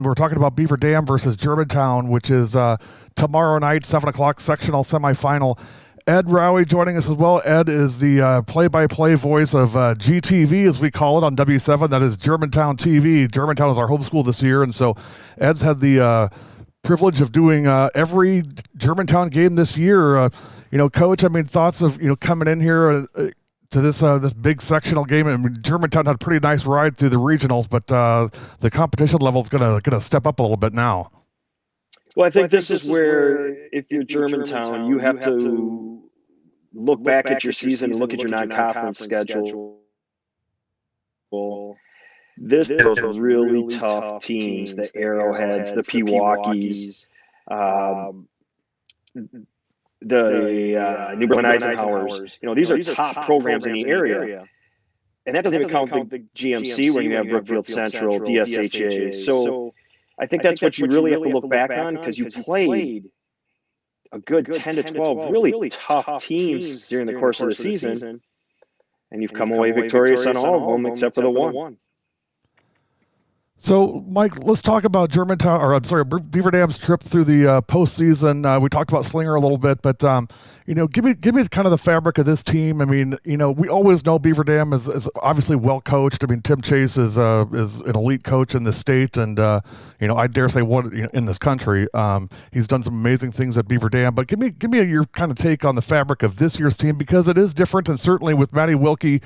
We're talking about Beaver Dam versus Germantown, which is tomorrow night, 7 o'clock, sectional semifinal. Ed Rowie joining us as well. Ed is the play-by-play voice of GTV, as we call it, on W7. That is Germantown TV. Germantown is our home school this year, and so Ed's had the privilege of doing every Germantown game this year. Coach, I mean, thoughts of coming in here to this big sectional game. I mean, Germantown had a pretty nice ride through the regionals, but the competition level is gonna step up a little bit now. Well, I think this is where, if you're Germantown, you have to look back at your season and look at your non-conference schedule. This is those really tough teams, the Arrowheads, the Pewaukees, the New Berlin Eisenhowers. These are top programs in the area. And that doesn't even count the GMC, where you have Brookfield Central, DSHA. So I think that's what you really have to look back on, because you played a good 10 to 12 really tough teams during the course of the season, and you've come away victorious on all of them except for the one. So, Mike, let's talk about Beaver Dam's trip through the postseason. We talked about Slinger a little bit, but give me kind of the fabric of this team. I mean, we always know Beaver Dam is obviously well coached. I mean, Tim Chase is an elite coach in the state, and I dare say in this country. He's done some amazing things at Beaver Dam. But give me your kind of take on the fabric of this year's team, because it is different, and certainly with Matty Wilkie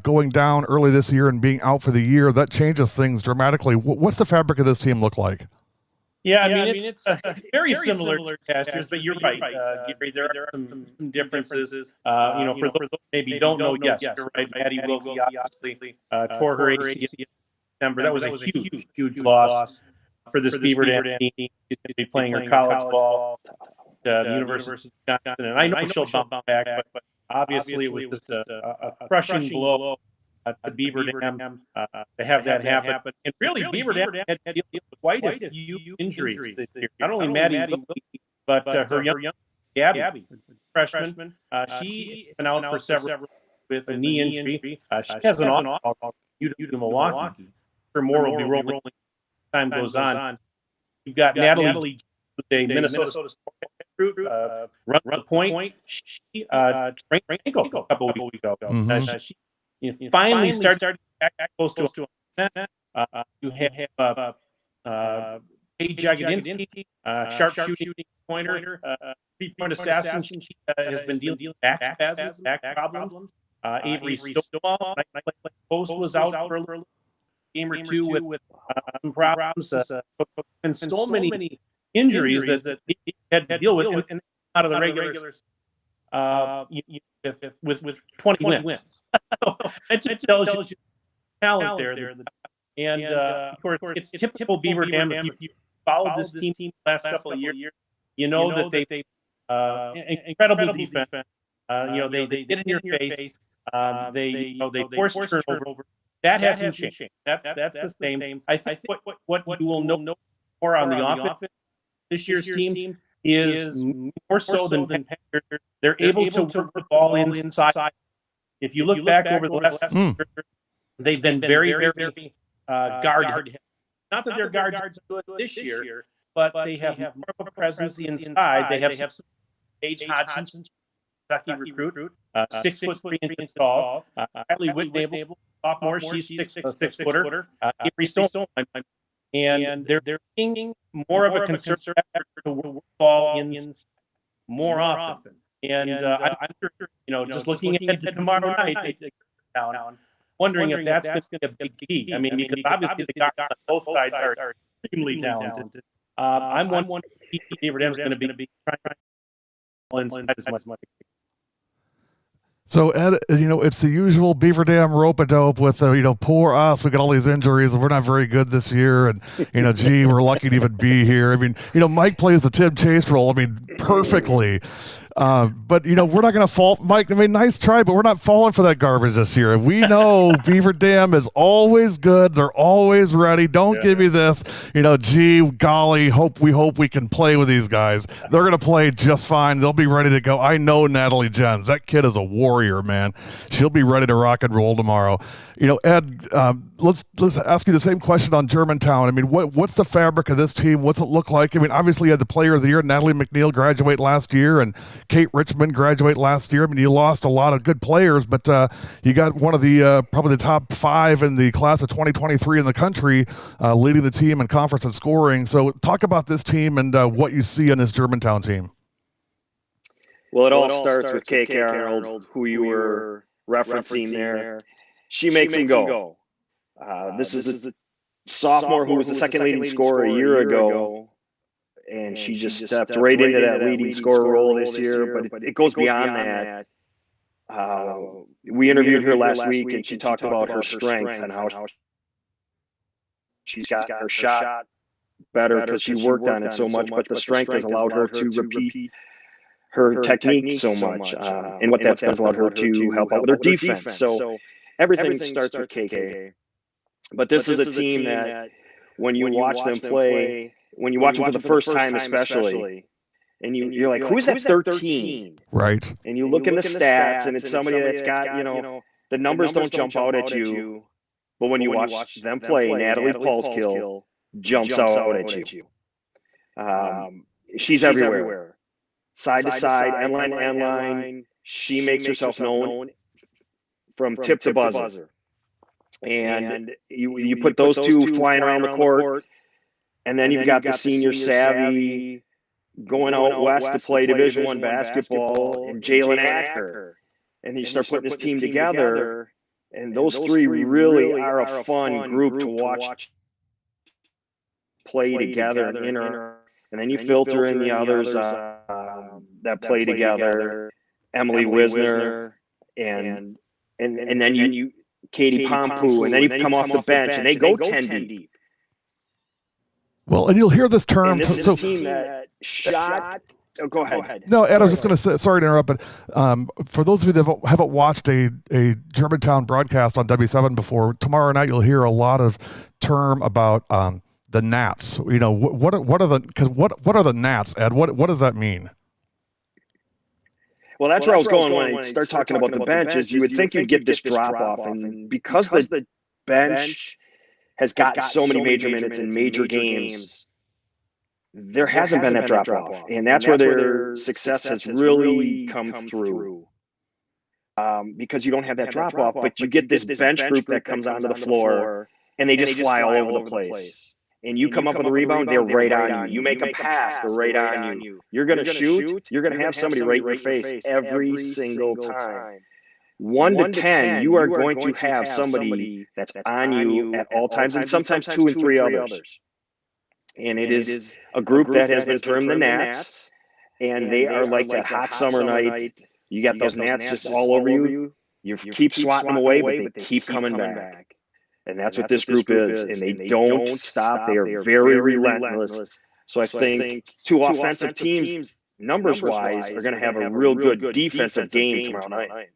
going down early this year and being out for the year, that changes things dramatically. What's the fabric of this team look like? Yeah, I mean, it's very similar to past years, but you're right, Gary. There are some differences. For those who maybe don't know, yes, you're right. Maddie Wilkie obviously tore her ACL in December. That was a huge loss for this Beaver Dam team. She's going to be playing her college ball at the University of Wisconsin, and I know she'll bounce back, but obviously it was just a crushing blow to Beaver Dam to have that happen. And really, Beaver Dam had to deal with quite a few injuries this year. Not only Maddie Wilkie, but her young Gabby, freshman. She's been out for several with a knee injury. She has an off to Milwaukee. Her more will be rolling as time goes on. You've got Natalie, a Minnesota recruit, run the point. She sprained her ankle a couple of weeks ago. She finally started back close to 100%. You have Paige Jagodinsky, sharpshooting pointer, three-point assassin. She has been dealing with back spasms, back problems. Avery Stovall, post was out for a little game or two with some problems. And so many injuries that he had to deal with and out of the regulars. With 20 wins. It just tells you talent there. And of course, it's typical Beaver Dam. If you followed this team the last couple of years, you know that they incredible defense. They get in your face. They force turnover. That hasn't changed. That's the same. I think what you will know more on the offense this year's team is more so than they're able to work the ball inside. If you look back over the last year, they've been very guard. Not that their guards are good this year, but they have more of a presence inside. They have some Paige Hodgson, Kentucky recruit, 6'3" tall. Kylie Whitnable, sophomore, she's 6'6". Avery Stone, and they're thinking more of a concerted effort to work the ball in more often. And I'm sure, just looking ahead to tomorrow night, wondering if that's going to be a big key. I mean, because obviously the guys on both sides are extremely talented. I'm wondering if Beaver Dam is going to be trying inside as much. So, Ed, it's the usual Beaver Dam rope-a-dope with, poor us. We got all these injuries, and we're not very good this year. And, we're lucky to even be here. I mean, Mike plays the Tim Chase role, perfectly. But we're not going to fault Mike. I mean, nice try, but we're not falling for that garbage this year. We know Beaver Dam is always good. They're always ready. Don't give me this. Gee, golly, we hope we can play with these guys. They're going to play just fine. They'll be ready to go. I know Natalie Jens. That kid is a warrior, man. She'll be ready to rock and roll tomorrow. Ed, let's ask you the same question on Germantown. I mean, what's the fabric of this team? What's it look like? I mean, obviously you had the Player of the Year, Natalie McNeil, graduate last year, and Kate Richmond graduate last year. I mean, you lost a lot of good players, but you got one of the probably the top 5 in the class of 2023 in the country, leading the team in conference and scoring. So talk about this team and what you see in this Germantown team. Well, it all starts with KK Arnold, who you were referencing there. She makes him go. This is the sophomore who was the second leading scorer a year ago, and she just stepped right into that leading scorer role this year. But it goes beyond that. We interviewed her last week, and she talked about her strength and how she's got her shot better because she worked on it so much. But the strength has allowed her to repeat her technique so much, and what that's allowed her to help out with her defense. So everything starts with KK. But this is a team that when you watch them play, when you watch them for the first time especially, and you're like, who's that 13? Right. And you look in the stats, and it's somebody that's got, the numbers don't jump out at you, but when you watch them play, Natalie Paulskill jumps out at you. She's everywhere. Side to side, end line to end line. She makes herself known from tip to buzzer. And you put those two flying around the court, and then you've got the senior savvy going out west to play Division I basketball, and Jalen Acker. And you start putting this team together, and those three really are a fun group to watch play together and enter. And then you filter in the others that play together, Emily Wisner, and then you Katie Pompu, and then you come off the bench, and they go 10 deep. Well, and you'll hear this term. And this is a team that shot. Oh, go ahead. No, Ed, I was just going to say, sorry to interrupt, but for those of you that haven't watched a Germantown broadcast on W7 before, tomorrow night you'll hear a lot of term about the Nats. What are the Nats, Ed? What does that mean? Well, that's where I was going when I start talking about the benches. You would think you'd get this drop off, and because the bench has got so many major minutes in major games, there hasn't been that drop off, and that's where their success has really come through. Because you don't have that drop off, but you get this bench group that comes onto the floor, and they just fly all over the place. And you come up with a rebound, they're right on you. You make a pass, they're right on you. You're going to shoot, you're going to have somebody right in your face every single time. 1 to 10, you are going to have somebody that's on you at all times, and sometimes 2 and 3 others. And it is a group that has been termed the Nats, and they are like that hot summer night. You got those Nats just all over you. You keep swatting them away, but they keep coming back. And that's what this group is, and they don't stop. They are very relentless. So I think two offensive teams, numbers-wise, are going to have a real good defensive game tomorrow night.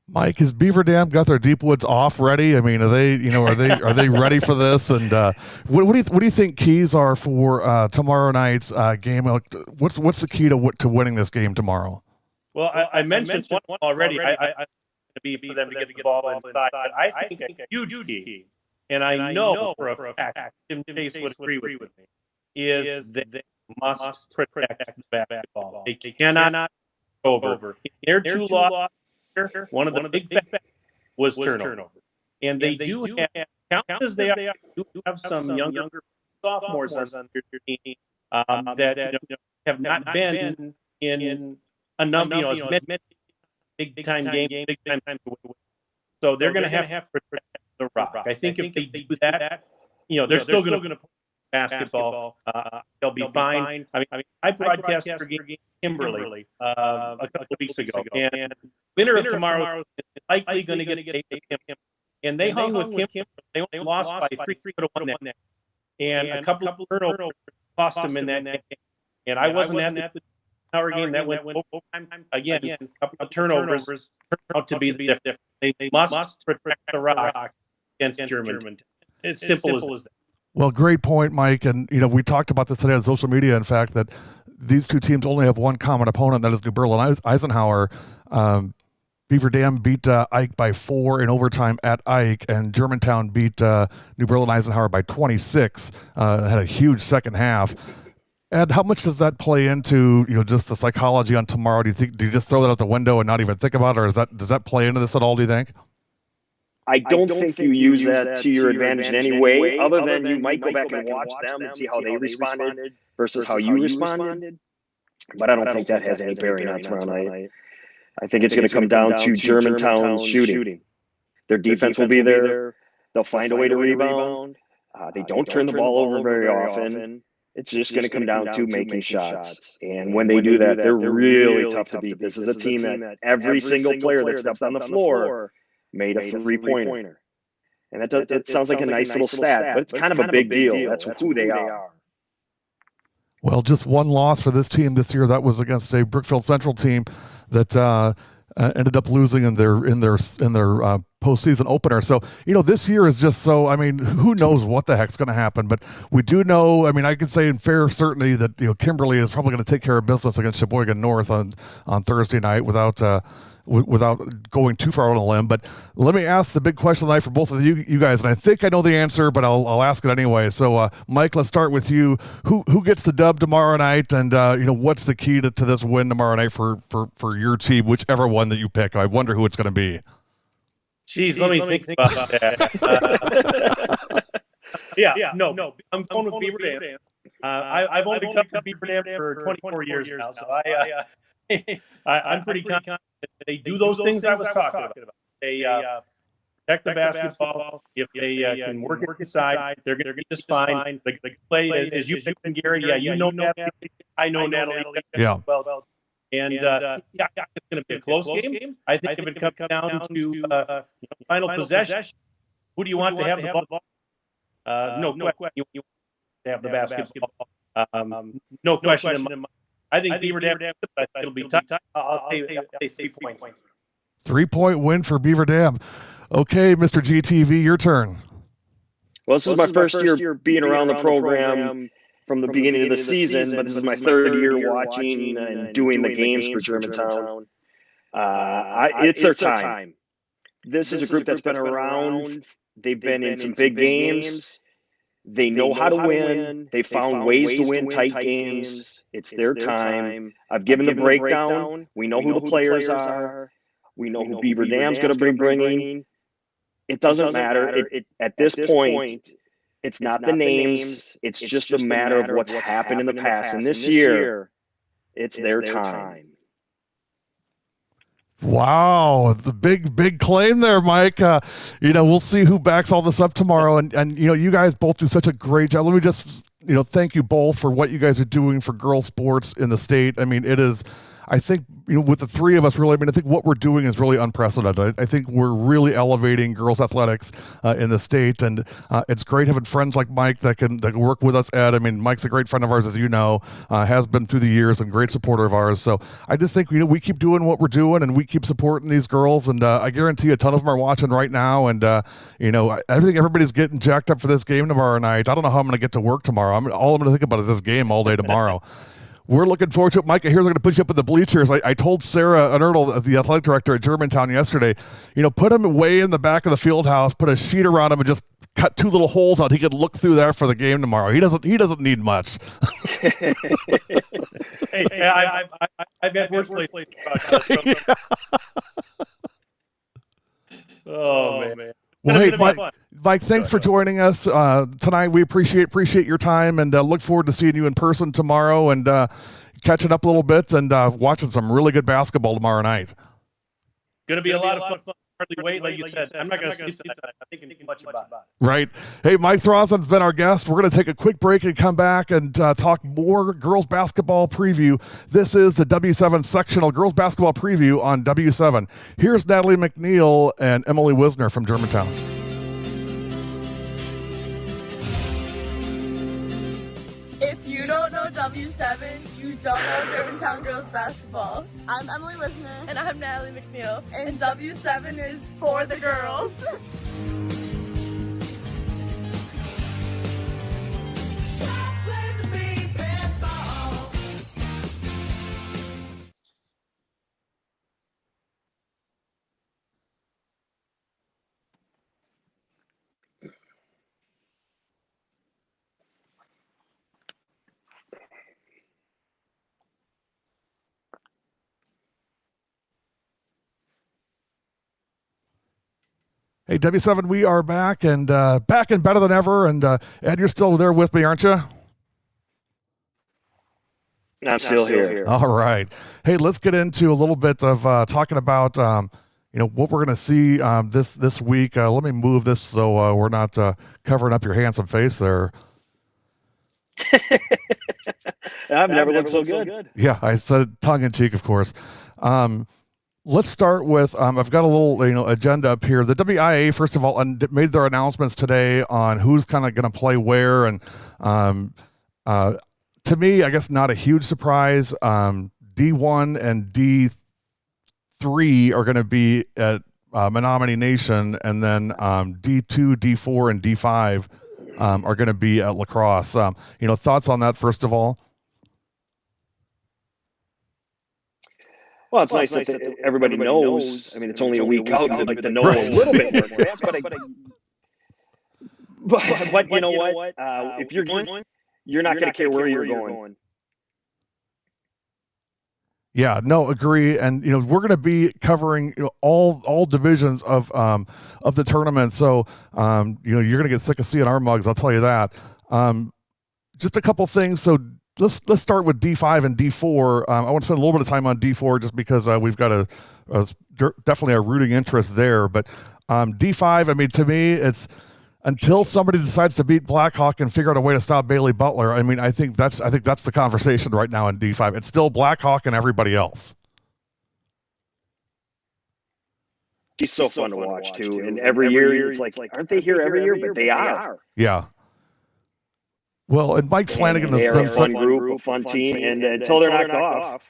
Mike, has Beaver Dam got their deep woods off ready? I mean, are they ready for this? And what do you think keys are for tomorrow night's game? What's the key to winning this game tomorrow? Well, I mentioned one already. I to be for them to get the ball inside. But I think a huge key, and I know for a fact, Tim Chase would agree with me, is that they must protect the basketball. They cannot go over. Their 2 losses, one of the big factors was turnover. And they do have, count as they do have some younger sophomores on their team that have not been in a number, as many big time games, big time. So they're going to have to protect the rock. I think if they do that, they're still going to play basketball. They'll be fine. I mean, I broadcast for Kimberly a couple of weeks ago, and winner of tomorrow is likely going to get Kim. And they hung with Kim. They only lost by 3 to 1 net, and a couple of turnovers cost them in that game. And I wasn't at hour game that went overtime. Again, a couple of turnovers turned out to be the difference. They must protect the rock against German. It's simple as that. Well, great point, Mike. And, we talked about this today on social media, in fact, that these two teams only have one common opponent, that is New Berlin Eisenhower. Beaver Dam beat Ike by 4 in overtime at Ike, and Germantown beat New Berlin Eisenhower by 26. Had a huge second half. Ed, how much does that play into just the psychology on tomorrow? Do you just throw that out the window and not even think about it, or does that play into this at all? Do you think? I don't think you use that to your advantage in any way, other than you might go back and watch them and see how they responded versus how you responded. But I don't think that has any bearing on tomorrow night. I think it's going to come down to Germantown's shooting. Their defense will be there. They'll find a way to rebound. They don't turn the ball over very often. It's just going to come down to making shots. And when they do that, they're really tough to beat. This is a team that every single player that steps on the floor made a three-pointer. And that sounds like a nice little stat, but it's kind of a big deal. That's who they are. Well, just one loss for this team this year. That was against a Brookfield Central team that ended up losing in their postseason opener. So this year is just so. I mean, who knows what the heck's going to happen? But we do know. I mean, I can say in fair certainty that Kimberly is probably going to take care of business against Sheboygan North on Thursday night without going too far on a limb. But let me ask the big question tonight for both of you guys, and I think I know the answer, but I'll ask it anyway. So, Mike, let's start with you. Who gets the dub tomorrow night, and what's the key to this win tomorrow night for your team, whichever one that you pick? I wonder who it's going to be. Jeez, let me think about that. No, I'm going with Beaver Dam. I've only covered Beaver Dam for 24 years now, so I'm pretty confident they do those things I was talking about. They protect the basketball. If they can work it inside, they're going to be just fine. The play, as you mentioned, Gary, you know Natalie. I know Natalie. Yeah. Well, and it's going to be a close game. I think if it comes down to final possession, who do you want to have the ball? No question. You want to have the basketball. No question. I think Beaver Dam, but it'll be tough. I'll say 3 points. 3-point win for Beaver Dam. Okay, Mr. GTV, your turn. Well, this is my first year being around the program from the beginning of the season, but this is my third year watching and doing the games for Germantown. It's their time. This is a group that's been around. They've been in some big games. They know how to win. They found ways to win tight games. It's their time. I've given the breakdown. We know who the players are. We know who Beaver Dam's going to be bringing. It doesn't matter. At this point, it's not the names. It's just a matter of what's happened in the past. And this year, it's their time. Wow, the big claim there, Mike. We'll see who backs all this up tomorrow. And you guys both do such a great job. Let me just, thank you both for what you guys are doing for girls sports in the state. I mean, it is, I think, with the three of us, really, I think what we're doing is really unprecedented. I think we're really elevating girls athletics in the state, and it's great having friends like Mike that can work with us, Ed. I mean, Mike's a great friend of ours, as you know, has been through the years, and great supporter of ours. So I just think, we keep doing what we're doing, and we keep supporting these girls, and I guarantee a ton of them are watching right now, and, I think everybody's getting jacked up for this game tomorrow night. I don't know how I'm going to get to work tomorrow. All I'm going to think about is this game all day tomorrow. We're looking forward to it. Mike, I hear they're going to put you up in the bleachers. I told Sarah Unertl, the athletic director at Germantown yesterday, put him way in the back of the field house, put a sheet around him, and just cut 2 little holes out. He could look through there for the game tomorrow. He doesn't need much. I've got worse places about this. Oh, man. Well, hey, Mike, thanks for joining us tonight. We appreciate your time, and look forward to seeing you in person tomorrow, and catching up a little bit, and watching some really good basketball tomorrow night. Going to be a lot of fun. Hardly wait, like you said. I'm not going to sleep tonight. I'm thinking too much about it. Right. Hey, Mike Throson's been our guest. We're going to take a quick break and come back and talk more girls basketball preview. This is the W7 Sectional Girls Basketball Preview on W7. Here's Natalie McNeil and Emily Wisner from Germantown. If If you don't know W7, you don't know Germantown girls basketball. I'm Emily Wisner. And I'm Natalie McNeil. And W7 is for the girls. Hey, W7, we are back and better than ever. And Ed, you're still there with me, aren't you? I'm still here. All right. Hey, let's get into a little bit of talking about what we're going to see this week. Let me move this so we're not covering up your handsome face there. I've never looked so good. Yeah, I said tongue in cheek, of course. Let's start with, I've got a little agenda up here. The WIA, first of all, made their announcements today on who's kind of going to play where. And to me, I guess not a huge surprise. D1 and D3 are going to be at Menominee Nation, and then D2, D4, and D5 are going to be at La Crosse. Thoughts on that, first of all? Well, it's nice that everybody knows. I mean, it's only a week out, like to know a little bit more. But you know what? If you're going, you're not going to care where you're going. Yeah, no, agree. And we're going to be covering all divisions of the tournament. So you're going to get sick of seeing our mugs. I'll tell you that. Just a couple things. So let's start with D5 and D4. I want to spend a little bit of time on D4 just because we've got definitely a rooting interest there. But D5, I mean, to me, it's until somebody decides to beat Blackhawk and figure out a way to stop Bailey Butler. I mean, I think that's the conversation right now in D5. It's still Blackhawk and everybody else. She's so fun to watch too. And every year, it's like, aren't they here every year? But they are. Yeah. Well, and Mike Flanagan they are a fun group, a fun team, and until they're knocked off.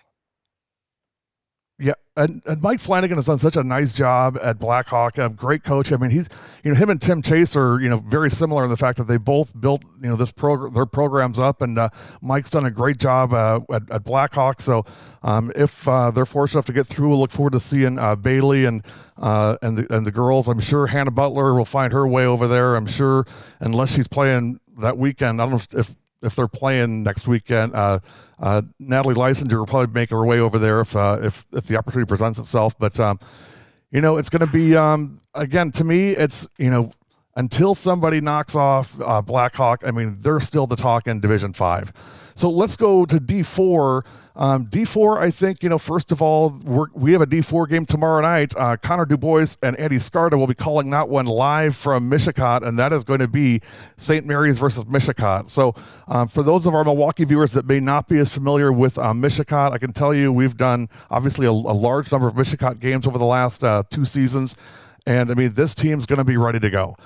Yeah, and Mike Flanagan has done such a nice job at Blackhawk. A great coach. I mean, he's him and Tim Chase are very similar in the fact that they both built their programs up, and Mike's done a great job at Blackhawk. So if they're fortunate enough to get through, we'll look forward to seeing Bailey and the girls. I'm sure Hannah Butler will find her way over there. I'm sure, unless she's playing that weekend. I don't know if they're playing next weekend. Natalie Lysinger will probably make her way over there if the opportunity presents itself. But it's going to be again, to me, it's until somebody knocks off Blackhawk. I mean, they're still the talk in Division 5. So let's go to D4. D4, I think, first of all, we have a D4 game tomorrow night. Connor Dubois and Andy Scarda will be calling that one live from Mishika, and that is going to be St. Mary's versus Mishika. So for those of our Milwaukee viewers that may not be as familiar with Mishika, I can tell you we've done, obviously, a large number of Mishika games over the last 2 seasons. And, I mean, this team's going to be ready to go.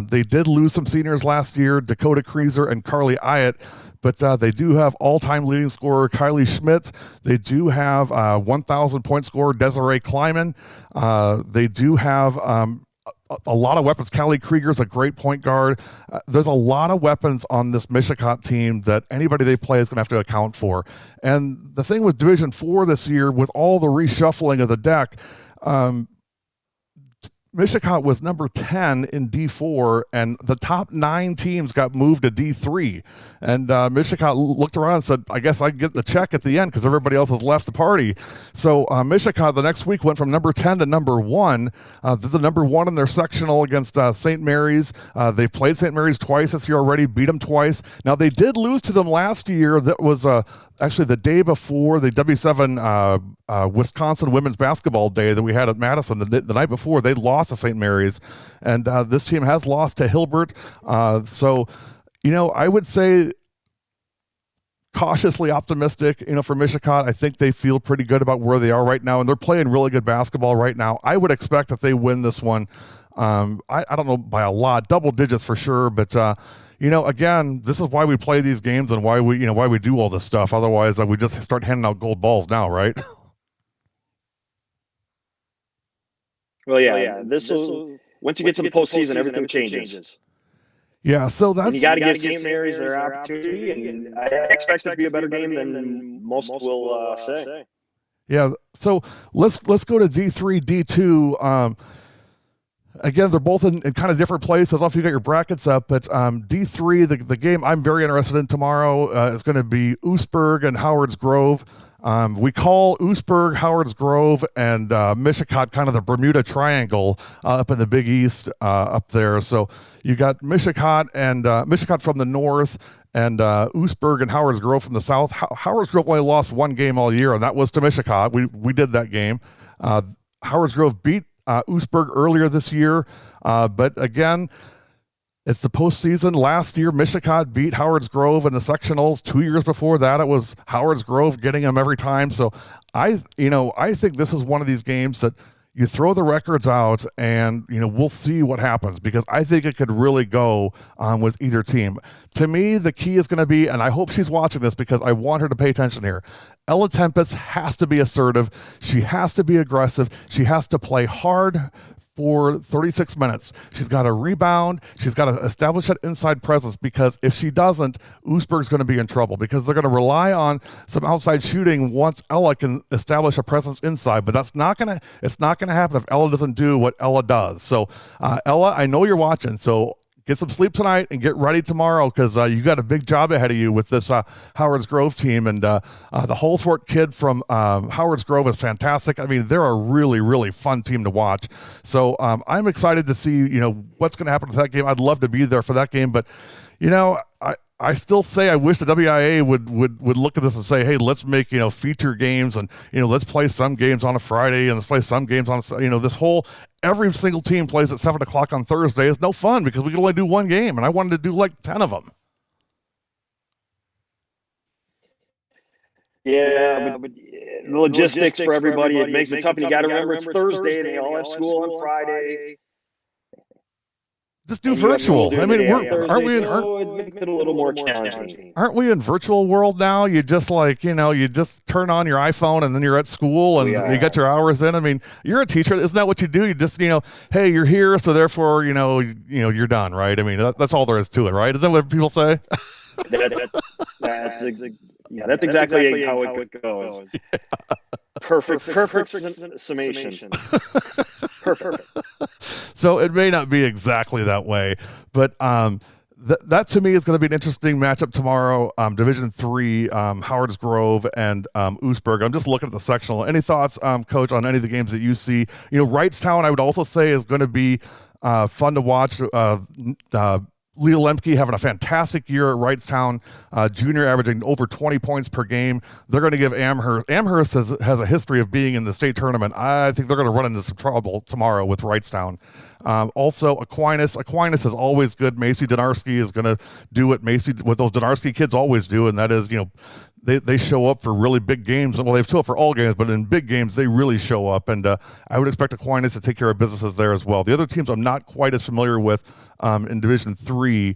They did lose some seniors last year, Dakota Kreeser and Carly Ayatt, but they do have all-time leading scorer Kylie Schmidt. They do have 1,000-point scorer Desiree Kleiman. They do have a lot of weapons. Callie Krieger's a great point guard. There's a lot of weapons on this Mishika team that anybody they play is going to have to account for. And the thing with Division 4 this year, with all the reshuffling of the deck, Mishika was number 10 in D4, and the top 9 teams got moved to D3. And Mishika looked around and said, I guess I get the check at the end because everybody else has left the party. So Mishika the next week went from number 10 to number 1. Did the number 1 in their sectional against St. Mary's. They've played St. Mary's twice this year already, beat them twice. Now, they did lose to them last year. That was actually the day before the W7 Wisconsin women's basketball day that we had at Madison. The night before, they lost to St. Mary's, and this team has lost to Hilbert. So, I would say cautiously optimistic, for Mishika. I think they feel pretty good about where they are right now, and they're playing really good basketball right now. I would expect that they win this one. I don't know by a lot, double digits for sure, but again, this is why we play these games and why we do all this stuff. Otherwise, we just start handing out gold balls now, right? Well, yeah. This will once you get to the postseason, everything changes. Yeah, so that's, and you got to give St. Mary's their opportunity, and I expect it to be a better game than most will say. Yeah, so let's go to D3, D2. Again, they're both in kind of different places. I don't know if you got your brackets up, but D3, the game I'm very interested in tomorrow is going to be Oostburg and Howard's Grove. We call Oostburg, Howard's Grove, and Mishika kind of the Bermuda Triangle up in the Big East up there. So you got Mishika and Mishika from the north, and Oostburg and Howard's Grove from the south. Howard's Grove only lost one game all year, and that was to Mishika. We did that game. Howard's Grove beat Oostburg earlier this year, but again, it's the postseason. Last year, Mishika beat Howard's Grove in the sectionals. 2 years before that, it was Howard's Grove getting them every time. So I think this is one of these games that you throw the records out and, we'll see what happens, because I think it could really go with either team. To me, the key is going to be, and I hope she's watching this because I want her to pay attention here, Ella Tempest has to be assertive. She has to be aggressive. She has to play hard for 36 minutes. She's got to rebound. She's got to establish that inside presence, because if she doesn't, Oostburg's going to be in trouble, because they're going to rely on some outside shooting once Ella can establish a presence inside. But it's not going to happen if Ella doesn't do what Ella does. So Ella, I know you're watching, so get some sleep tonight and get ready tomorrow, because you got a big job ahead of you with this Howard's Grove team. And the Holsworth kid from Howard's Grove is fantastic. I mean, they're a really, really fun team to watch. So I'm excited to see, what's going to happen with that game. I'd love to be there for that game. But, I still say I wish the WIA would look at this and say, hey, let's make, feature games, and, let's play some games on a Friday, and let's play some games on, this whole, every single team plays at 7 o'clock on Thursday is no fun, because we can only do one game, and I wanted to do like 10 of them. Yeah, but the logistics for everybody, it makes it tough, and you got to remember it's Thursday, they all have school on Friday. Just do virtual. I mean, aren't we in? It makes it a little more challenging. Aren't we in virtual world now? You just you just turn on your iPhone and then you're at school and you get your hours in. I mean, you're a teacher. Isn't that what you do? You just hey, you're here, so therefore you're done, right? I mean, that's all there is to it, right? Isn't that what people say? That's exactly how it goes. Yeah. Perfect summation. Perfect. So it may not be exactly that way, but that to me is going to be an interesting matchup tomorrow. Division 3, Howard's Grove and Oostburg. I'm just looking at the sectional. Any thoughts, Coach, on any of the games that you see? Wrightstown, I would also say, is going to be fun to watch. Leah Lemke having a fantastic year at Wrightstown, junior, averaging over 20 points per game. They're going to give Amherst. Amherst has a history of being in the state tournament. I think they're going to run into some trouble tomorrow with Wrightstown. Also, Aquinas. Aquinas is always good. Macy Donarski is going to do what those Donarski kids always do, and that is, they show up for really big games. Well, they show up for all games, but in big games, they really show up. And I would expect Aquinas to take care of businesses there as well. The other teams I'm not quite as familiar with in Division 3,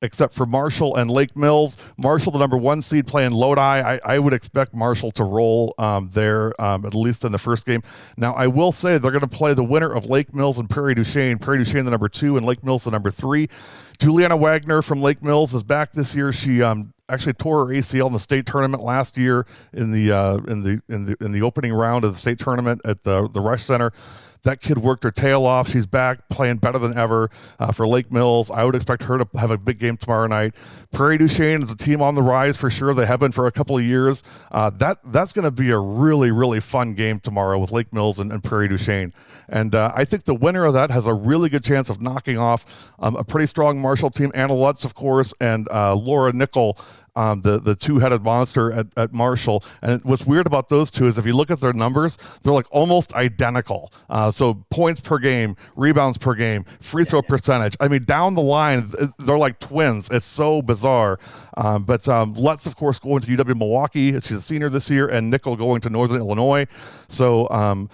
except for Marshall and Lake Mills. Marshall, the number 1 seed, playing Lodi. I would expect Marshall to roll there, at least in the first game. Now, I will say they're going to play the winner of Lake Mills and Prairie du Chien. Prairie du Chien, the number 2, and Lake Mills, the number 3. Juliana Wagner from Lake Mills is back this year. She actually tore her ACL in the state tournament last year in the opening round of the state tournament at the Rush Center. That kid worked her tail off. She's back playing better than ever for Lake Mills. I would expect her to have a big game tomorrow night. Prairie du Chien is a team on the rise for sure. They have been for a couple of years. That's going to be a really, really fun game tomorrow with Lake Mills and Prairie du Chien. And I think the winner of that has a really good chance of knocking off a pretty strong Marshall team. Anna Lutz, of course, and Laura Nickel, the two-headed monster at Marshall. And what's weird about those two is if you look at their numbers, they're like almost identical. So points per game, rebounds per game, free throw percentage. I mean, down the line, they're like twins. It's so bizarre. But Lutz, of course, going to UW Milwaukee. She's a senior this year, and Nickel going to Northern Illinois. So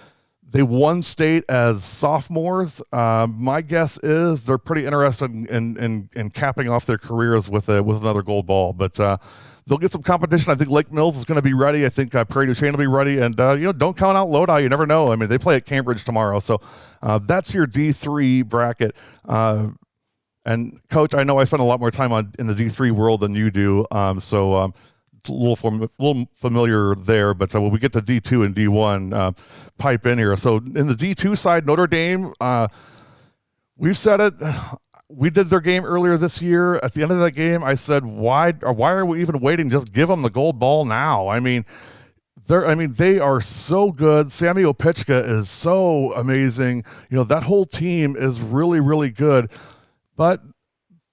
They won state as sophomores. My guess is they're pretty interested in capping off their careers with another gold ball. But they'll get some competition. I think Lake Mills is going to be ready. I think Prairie du Chien will be ready. And don't count out Lodi. You never know. I mean, they play at Cambridge tomorrow. So that's your D3 bracket. And Coach, I know I spend a lot more time in the D3 world than you do. So it's a little familiar there. But when we get to D2 and D1. Pipe in here. So in the D2 side, Notre Dame, we've said it. We did their game earlier this year. At the end of that game, I said, why are we even waiting? Just give them the gold ball now. I mean, they are so good. Sammy Opichka is so amazing. That whole team is really, really good. But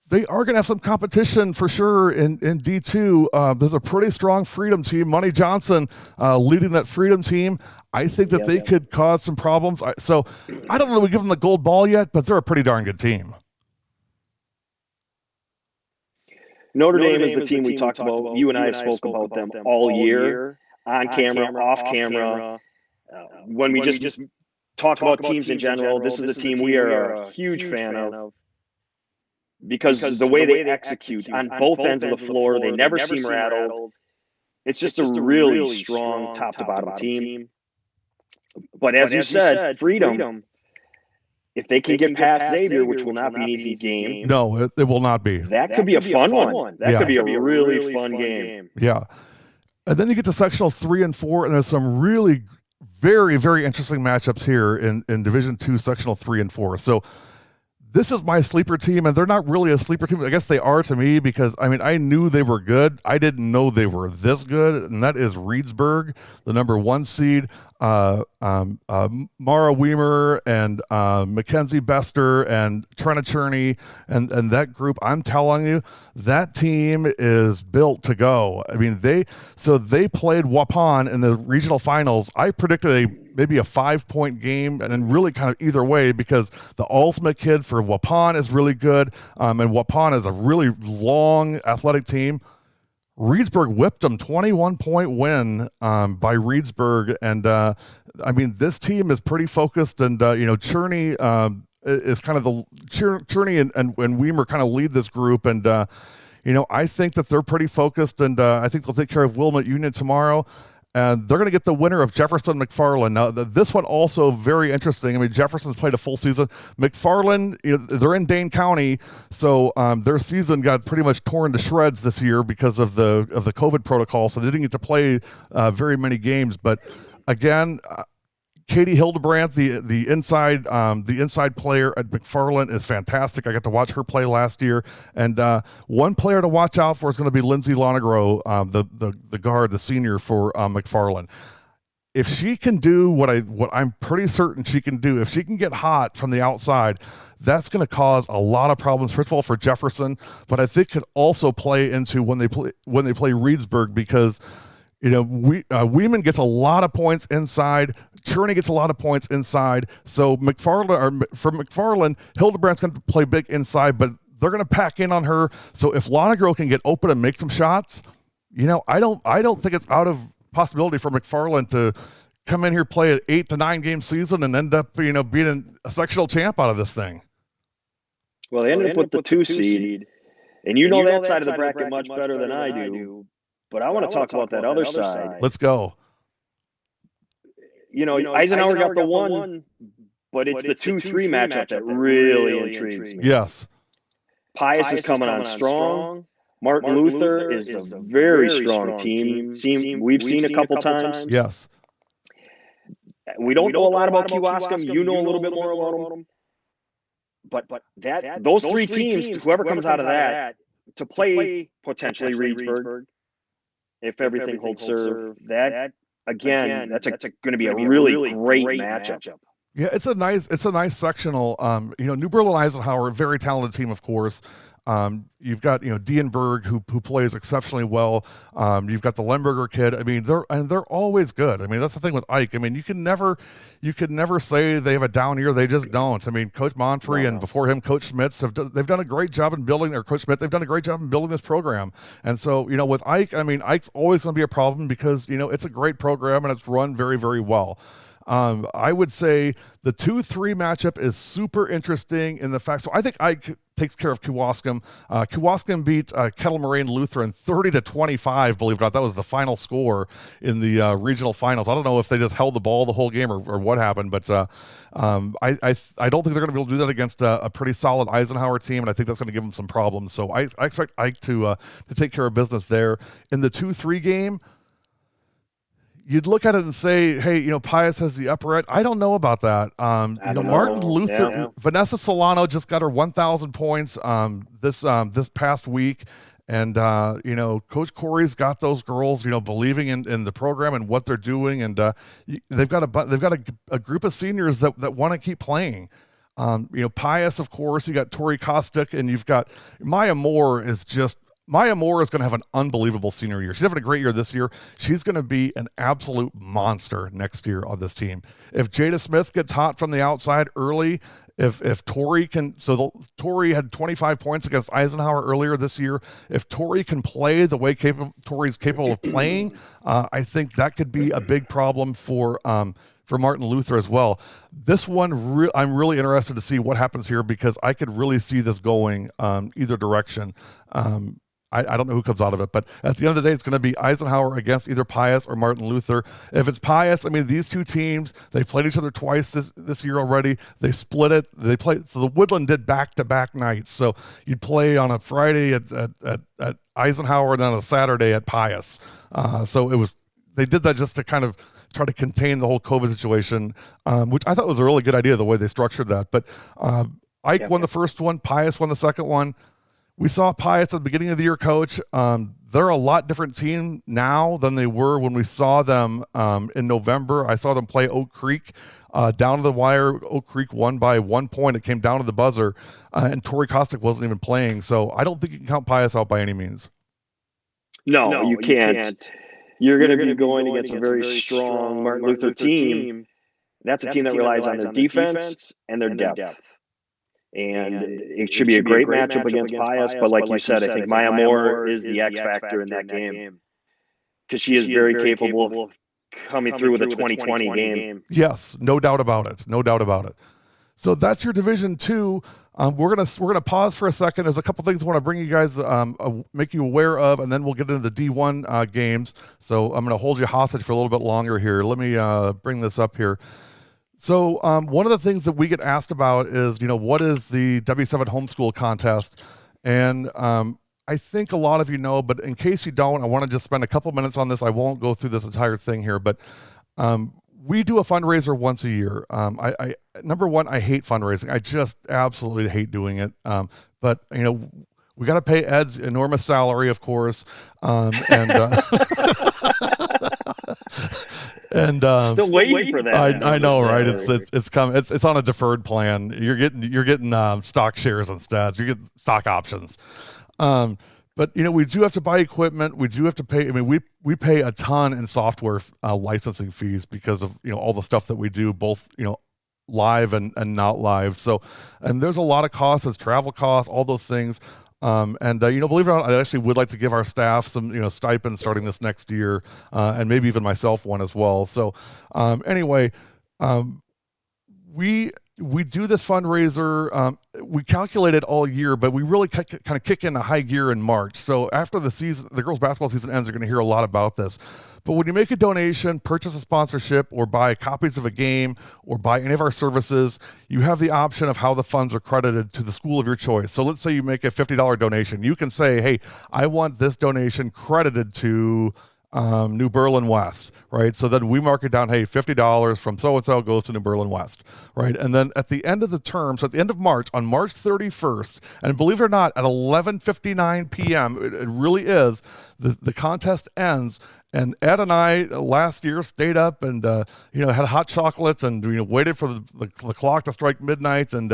they are going to have some competition for sure in D2. There's a pretty strong Freedom team. Money Johnson leading that Freedom team. I think that they could cause some problems. So I don't know if we give them the gold ball yet, but they're a pretty darn good team. Notre Dame is the team we talked about. You and I have spoke about them all year, on camera, off camera. When we just talk about teams in general, this is a team we are a huge fan of because the way they execute on both ends of the floor, they never seem rattled. It's just a really strong top-to-bottom team. But as you said, Freedom, if they can get past Xavier, which will not be an easy game. No, it will not be. That could be a fun one. That could be a really fun game. Yeah. And then you get to sectional 3 and 4, and there's some really very, very interesting matchups here in Division 2, sectional 3 and 4. So this is my sleeper team, and they're not really a sleeper team. I guess they are to me because, I knew they were good. I didn't know they were this good, and that is Reedsburg, the number 1 seed. Mara Weimer and Mackenzie Bester and Trina Cherney and that group, I'm telling you, that team is built to go. They played Waupun in the regional finals. I predicted maybe a 5-point game, and then really kind of either way because the ultimate kid for Waupun is really good, and Waupun is a really long athletic team. Reedsburg whipped them, 21-point win by Reedsburg, and this team is pretty focused. And Cherney is kind of the Cherney and Weimer kind of lead this group, and I think that they're pretty focused, and I think they'll take care of Wilmot Union tomorrow. And they're going to get the winner of Jefferson McFarland. Now, this one also very interesting. Jefferson's played a full season. McFarland, they're in Dane County, so their season got pretty much torn to shreds this year because of the COVID protocol. So they didn't get to play very many games. But again, Katie Hildebrandt, the inside player at McFarland, is fantastic. I got to watch her play last year, and one player to watch out for is going to be Lindsay Lonegro, the guard, the senior for McFarland. If she can do what I'm pretty certain she can do, if she can get hot from the outside, that's going to cause a lot of problems. First of all, for Jefferson, but I think could also play into when they play Reedsburg because. Weeman gets a lot of points inside. Cherney gets a lot of points inside. So for McFarland, Hildebrandt's going to play big inside, but they're going to pack in on her. So if Lonegro can get open and make some shots, I don't think it's out of possibility for McFarland to come in here, play an 8 to 9 game season, and end up being a sectional champ out of this thing. Well, they ended up with the 2 seed, and that side of the bracket much better than I do. But I want to talk about that other side. Let's go. Eisenhower got the 1, but it's the 2-3 matchup that really intrigues me. Yes. Pius is coming on strong. Martin Luther is a very strong team. We've seen a couple times. Yes. We don't know a lot about Kewaskum. You know a little bit more about them. But those 3 teams, whoever comes out of that, to play potentially Reedsburg, if everything holds serve, that's going to be a really great matchup. Yeah, it's a nice sectional. New Berlin Eisenhower, very talented team, of course. You've got Dienberg who plays exceptionally well. You've got the Lemberger kid. They're always good. That's the thing with Ike. You can never say they have a down year. They just don't. Coach Monfrey and before him, Coach Schmitz they've done a great job in building. Or Coach Schmidt, they've done a great job in building this program. And so with Ike, Ike's always going to be a problem because it's a great program and it's run very, very well. I would say the 2-3 matchup is super interesting in the fact. So I think Ike takes care of Kewaskum. Kewaskum beat Kettle Moraine Lutheran 30-25. Believe it or not, that was the final score in the regional finals. I don't know if they just held the ball the whole game or what happened, but I don't think they're going to be able to do that against a pretty solid Eisenhower team, and I think that's going to give them some problems. So I expect Ike to take care of business there. In the 2-3 game, you'd look at it and say, hey, Pius has the upper edge. I don't know about that. Martin Luther, Vanessa Solano just got her 1,000 points this past week. And, Coach Corey's got those girls, believing in the program and what they're doing. And they've got a group of seniors that want to keep playing. Pius, of course, you got Tori Kostick, and you've got Maya Moore is going to have an unbelievable senior year. She's having a great year this year. She's going to be an absolute monster next year on this team. If Jada Smith gets hot from the outside early, if Tori can, Tori had 25 points against Eisenhower earlier this year. If Tori can play the way Tori's capable of playing, I think that could be a big problem for Martin Luther as well. This one, I'm really interested to see what happens here because I could really see this going either direction. I don't know who comes out of it, but at the end of the day, it's going to be Eisenhower against either Pius or Martin Luther. If it's Pius, these two teams, they played each other twice this year already. They split it. So the Woodland did back-to-back nights. So you'd play on a Friday at Eisenhower and then on a Saturday at Pius. They did that just to kind of try to contain the whole COVID situation, which I thought was a really good idea, the way they structured that. But Ike won the first one. Pius won the second one. We saw Pius at the beginning of the year, Coach. They're a lot different team now than they were when we saw them in November. I saw them play Oak Creek down to the wire. Oak Creek won by 1 point. It came down to the buzzer, and Tori Kostick wasn't even playing. So I don't think you can count Pius out by any means. No, you can't. You're going to be going against a very strong Martin Luther team. That's a team that relies on their defense and their depth. And it should be a great matchup against Pius, but like you said, I think Maya Moore is the X factor in that game because she is very capable of coming through with a 2020 game. Yes, no doubt about it. No doubt about it. So that's your Division 2. We're gonna pause for a second. There's a couple things I want to bring you guys, make you aware of, and then we'll get into the D1 games. So I'm gonna hold you hostage for a little bit longer here. Let me bring this up here. So one of the things that we get asked about is, what is the W7 homeschool contest? And I think a lot of you know, but in case you don't, I want to just spend a couple minutes on this. I won't go through this entire thing here, but we do a fundraiser once a year. Number one, I hate fundraising. I just absolutely hate doing it. But we got to pay Ed's enormous salary, of course, and still waiting for that. I know, right? It's coming. It's on a deferred plan. You're getting stock shares instead. You get stock options. But we do have to buy equipment. We do have to pay. We pay a ton in software licensing fees because of all the stuff that we do, both live and not live. So, and there's a lot of costs, as travel costs, all those things. Believe it or not, I actually would like to give our staff some stipends starting this next year, and maybe even myself one as well. So, we do this fundraiser. We calculate it all year, but we really kind of kick in a high gear in March. So after the season, the girls' basketball season ends, you're going to hear a lot about this. But when you make a donation, purchase a sponsorship, or buy copies of a game, or buy any of our services, you have the option of how the funds are credited to the school of your choice. So let's say you make a $50 donation. You can say, hey, I want this donation credited to New Berlin West, right? So then we mark it down, hey, $50 from so-and-so goes to New Berlin West, right? And then at the end of the term, so at the end of March, on March 31st, and believe it or not, at 11:59 p.m., it really is, the contest ends. And Ed and I last year stayed up and had hot chocolates and waited for the clock to strike midnight, and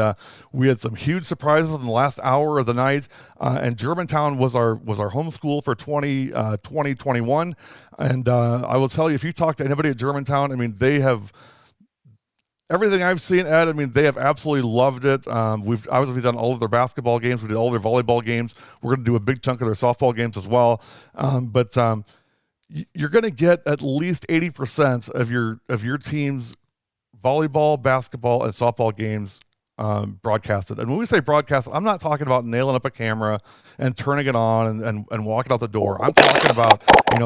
we had some huge surprises in the last hour of the night. And Germantown was our home school for 2021. And I will tell you, if you talk to anybody at Germantown, they have everything I've seen, Ed. They have absolutely loved it. We've obviously done all of their basketball games. We did all their volleyball games. We're going to do a big chunk of their softball games as well. You're going to get at least 80% of your team's volleyball, basketball, and softball games broadcasted. And when we say broadcast, I'm not talking about nailing up a camera and turning it on and walking out the door. I'm talking about,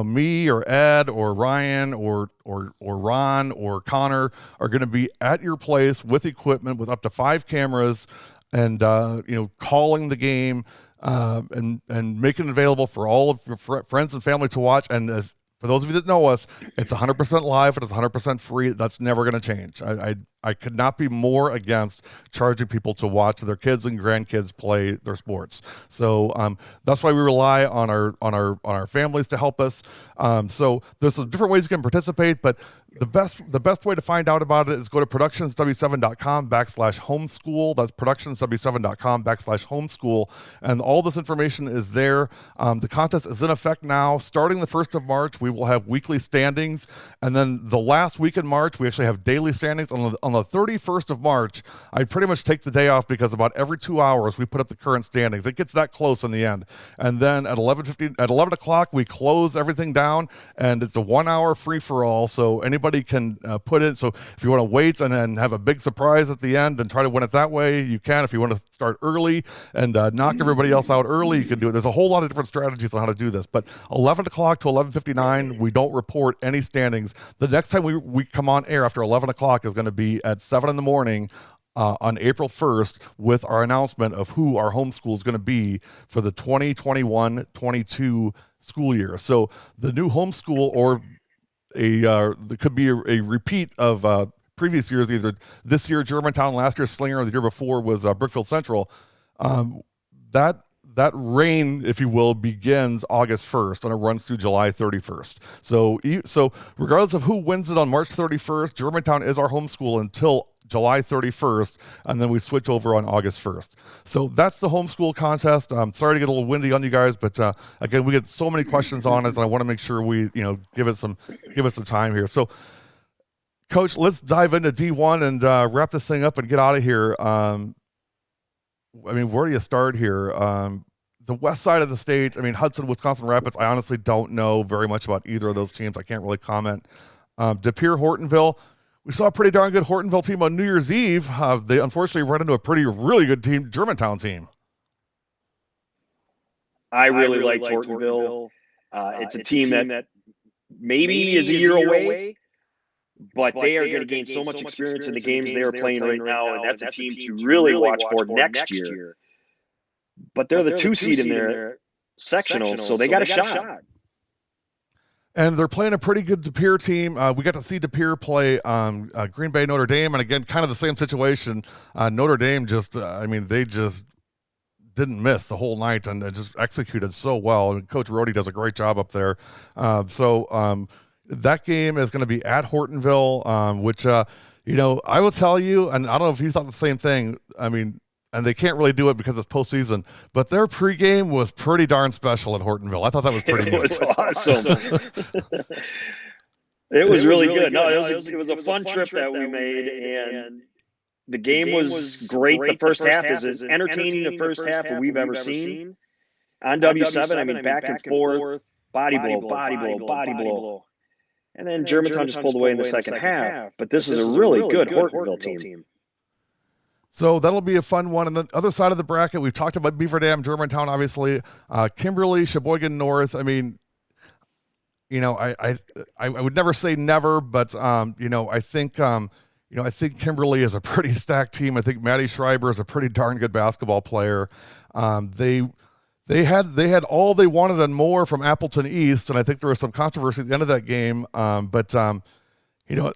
me or Ed or Ryan or Ron or Connor are going to be at your place with equipment with up to 5 cameras and, calling the game and making it available for all of your friends and family to watch. And for those of you that know us, it's 100% live and it's 100% free. That's never going to change. I could not be more against charging people to watch their kids and grandkids play their sports. So that's why we rely on our families to help us. So there's some different ways you can participate, but the best way to find out about it is go to productionsw7.com/homeschool. That's productionsw7.com/homeschool. And all this information is there. The contest is in effect now. Starting the 1st of March, we will have weekly standings. And then the last week in March, we actually have daily standings. On the 31st of March, I pretty much take the day off because about every 2 hours, we put up the current standings. It gets that close in the end. And then at 11 o'clock, we close everything down, and it's a 1-hour free-for-all. So anybody can put it. So if you want to wait and then have a big surprise at the end and try to win it that way, you can. If you want to start early and knock everybody else out early, you can do it. There's a whole lot of different strategies on how to do this. But 11 o'clock to 11:59, we don't report any standings. The next time we come on air after 11 o'clock is going to be at 7 in the morning on April 1st with our announcement of who our homeschool is going to be for the 2021-22 school year. So the new homeschool or there could be a repeat of previous years, either this year Germantown, last year Slinger, or the year before was Brookfield Central. That reign, if you will, begins August 1st and it runs through July 31st. So regardless of who wins it on March 31st, Germantown is our homeschool until July 31st, and then we switch over on August 1st. So that's the homeschool contest. I'm sorry to get a little windy on you guys, but again, we get so many questions on it, and I want to make sure we give it some time here. So, Coach, let's dive into D1 and wrap this thing up and get out of here. Where do you start here? The west side of the state, Hudson, Wisconsin Rapids, I honestly don't know very much about either of those teams. I can't really comment. De Pere, Hortonville, we saw a pretty darn good Hortonville team on New Year's Eve. They unfortunately ran into a really good team, Germantown team. I really liked Hortonville. It's a team that maybe is a year away, but they are going to gain so much experience in the games they are playing right now, and that's a team to really watch for next year. But they're the 2 seed in their sectional, so they got a shot. And they're playing a pretty good De Pere team. We got to see De Pere play Green Bay Notre Dame, and again, kind of the same situation. Notre Dame they just didn't miss the whole night and just executed so well. And Coach Rohde does a great job up there. That game is going to be at Hortonville, which, I will tell you, and I don't know if you thought the same thing. And they can't really do it because it's postseason, but their pregame was pretty darn special at Hortonville. I thought that was pretty good. It was awesome. It was really good. No, it was a fun trip that we made, and the game was great. The first half is as entertaining the first half that we've ever seen. On W7, back and forth, body blow. And then Germantown just pulled away in the second half. But this is a really good Hortonville team. So that'll be a fun one. And the other side of the bracket, we've talked about Beaver Dam, Germantown, obviously, Kimberly, Sheboygan North. I would never say never, but I think Kimberly is a pretty stacked team. I think Maddie Schreiber is a pretty darn good basketball player. They had all they wanted and more from Appleton East, and I think there was some controversy at the end of that game.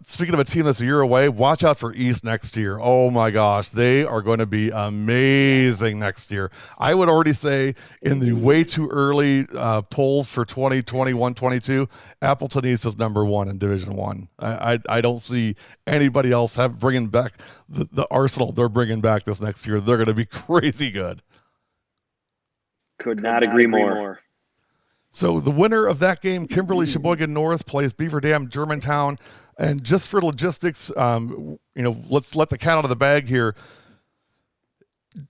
Speaking of a team that's a year away, watch out for East next year. Oh my gosh, they are going to be amazing next year. I would already say in the way too early polls for 2021-22, Appleton East is number 1 in Division 1. I don't see anybody else bringing back the arsenal they're bringing back this next year. They're going to be crazy good. Could not agree more. So the winner of that game, Kimberly Sheboygan North, plays Beaver Dam Germantown. And just for logistics, let's let the cat out of the bag here.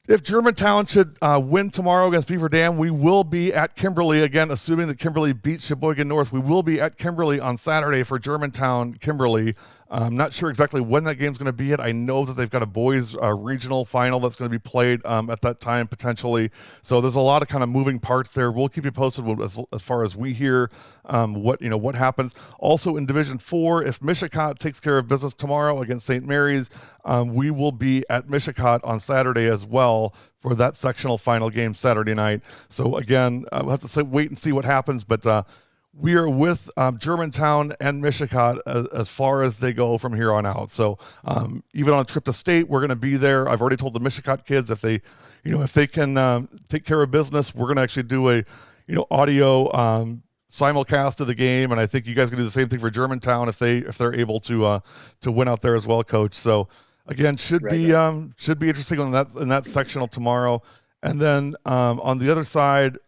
If Germantown should win tomorrow against Beaver Dam, we will be at Kimberly again, assuming that Kimberly beats Sheboygan North. We will be at Kimberly on Saturday for Germantown Kimberly. I'm not sure exactly when that game's going to be at. I know that they've got a boys regional final that's going to be played at that time potentially. So there's a lot of kind of moving parts there. We'll keep you posted as far as we hear what happens. Also in Division 4, if Mishika takes care of business tomorrow against St. Mary's, we will be at Mishika on Saturday as well for that sectional final game Saturday night. So again, we'll have to wait and see what happens, but we are with Germantown and Mishika as far as they go from here on out. So even on a trip to state, we're going to be there. I've already told the Mishika kids if they can take care of business, we're going to actually do a audio simulcast of the game, and I think you guys can do the same thing for Germantown if they're able to win out there as well, Coach. So again, should be interesting in that sectional tomorrow, and then on the other side.